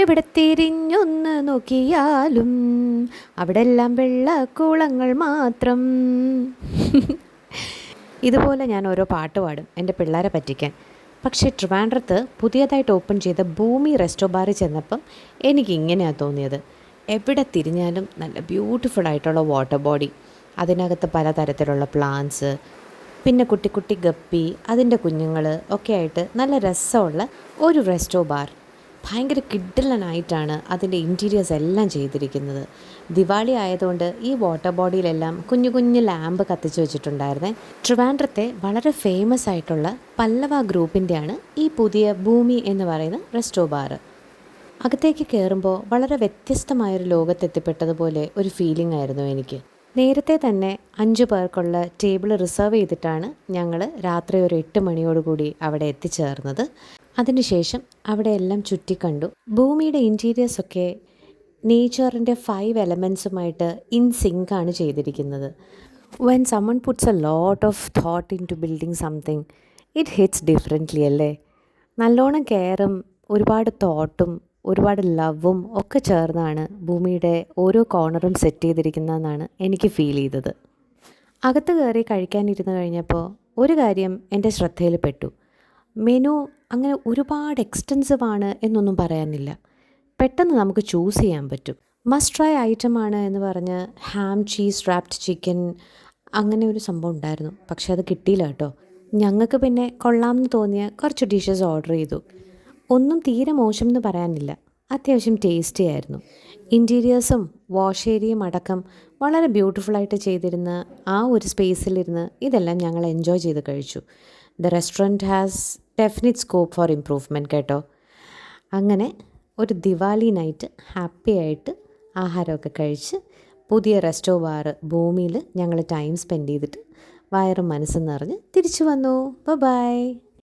എവിടെ തിരിഞ്ഞൊന്ന് നോക്കിയാലും അവിടെ എല്ലാം വെള്ളക്കൂളങ്ങൾ മാത്രം. ഇതുപോലെ ഞാൻ ഓരോ പാട്ട് പാടും എൻ്റെ പിള്ളേരെ പറ്റിക്കാൻ. പക്ഷേ ട്രിവാൻഡ്രത്ത് പുതിയതായിട്ട് ഓപ്പൺ ചെയ്ത ഭൂമി റെസ്റ്റോ ബാറിൽ ചെന്നപ്പം എനിക്കിങ്ങനെയാണ് തോന്നിയത്. എവിടെ തിരിഞ്ഞാലും നല്ല ബ്യൂട്ടിഫുൾ ആയിട്ടുള്ള വാട്ടർ ബോഡി, അതിനകത്ത് പലതരത്തിലുള്ള പ്ലാന്റ്സ്, പിന്നെ കുട്ടി കുട്ടി ഗപ്പി, അതിൻ്റെ കുഞ്ഞുങ്ങൾ ഒക്കെ ആയിട്ട് നല്ല രസമുള്ള ഒരു റെസ്റ്റോ ബാർ. ഭയങ്കര കിഡിലനായിട്ടാണ് അതിൻ്റെ ഇൻറ്റീരിയേഴ്സ് എല്ലാം ചെയ്തിരിക്കുന്നത്. ദിവാളി ആയതുകൊണ്ട് ഈ വാട്ടർ ബോഡിയിലെല്ലാം കുഞ്ഞു കുഞ്ഞു ലാമ്പ് കത്തിച്ച് വെച്ചിട്ടുണ്ടായിരുന്നേ. ട്രിവാൻഡ്രത്തെ വളരെ ഫേമസ് ആയിട്ടുള്ള പല്ലവ ഗ്രൂപ്പിൻ്റെയാണ് ഈ പുതിയ ഭൂമി എന്ന് പറയുന്ന റെസ്റ്റോ ബാർ. അകത്തേക്ക് കയറുമ്പോൾ വളരെ വ്യത്യസ്തമായൊരു ലോകത്തെത്തിപ്പെട്ടതുപോലെ ഒരു ഫീലിംഗ് ആയിരുന്നു എനിക്ക്. നേരത്തെ തന്നെ 5 പേർക്കുള്ള ടേബിൾ റിസർവ് ചെയ്തിട്ടാണ് ഞങ്ങൾ രാത്രി ഒരു 8 മണിയോടുകൂടി അവിടെ എത്തിച്ചേർന്നത്. അതിനുശേഷം അവിടെ എല്ലാം ചുറ്റിക്കണ്ടു. ഭൂമിയുടെ ഇൻറ്റീരിയേഴ്സൊക്കെ നേച്ചറിൻ്റെ 5 എലമെൻസുമായിട്ട് ഇൻ സിങ്കാണ് ചെയ്തിരിക്കുന്നത്. When someone puts a lot of thought into building something, it hits differently അല്ലേ. നല്ലോണം കെയറും ഒരുപാട് തോട്ടും ഒരുപാട് ലവും ഒക്കെ ചേർന്നാണ് ഭൂമിയുടെ ഓരോ കോർണറും സെറ്റ് ചെയ്തിരിക്കുന്നതെന്നാണ് എനിക്ക് ഫീൽ ചെയ്തത്. അകത്ത് കയറി കഴിക്കാനിരുന്ന് കഴിഞ്ഞപ്പോൾ ഒരു കാര്യം എൻ്റെ ശ്രദ്ധയിൽപ്പെട്ടു. മെനു അങ്ങനെ ഒരുപാട് എക്സ്റ്റെൻസീവ് ആണ് എന്നൊന്നും പറയാനില്ല. പെട്ടെന്ന് നമുക്ക് ചൂസ് ചെയ്യാൻ പറ്റും. മസ്റ്റ് ട്രൈ ഐറ്റമാണ് എന്ന് പറഞ്ഞ് ഹാം ചീസ് റാപ്ഡ് ചിക്കൻ അങ്ങനെ ഒരു സംഭവം ഉണ്ടായിരുന്നു. പക്ഷെ അത് കിട്ടിയില്ല കേട്ടോ. ഞങ്ങൾക്ക് പിന്നെ കൊള്ളാമെന്ന് തോന്നിയ കുറച്ച് ഡിഷസ് ഓർഡർ ചെയ്തു. ഒന്നും തീരെ മോശം എന്ന് പറയാനില്ല, അത്യാവശ്യം ടേസ്റ്റി ആയിരുന്നു. ഇൻറ്റീരിയേഴ്സും വാഷ് ഏരിയയും അടക്കം വളരെ ബ്യൂട്ടിഫുള്ളായിട്ട് ചെയ്തിരുന്ന ആ ഒരു സ്പേസിലിരുന്ന് ഇതെല്ലാം ഞങ്ങൾ എൻജോയ് ചെയ്ത് കഴിച്ചു. The restaurant has definite scope for improvement കേട്ടോ. അങ്ങനെ ഒരു ദിവാലി നൈറ്റ് ഹാപ്പി ആയിട്ട് ആഹാരമൊക്കെ കഴിച്ച് പുതിയ റെസ്റ്റോ ബാർ ഭൂമിയിൽ ഞങ്ങൾ ടൈം സ്പെൻഡ് ചെയ്തിട്ട് വയറും മനസ്സും നിറഞ്ഞ് തിരിച്ചു വന്നു. ബൈ.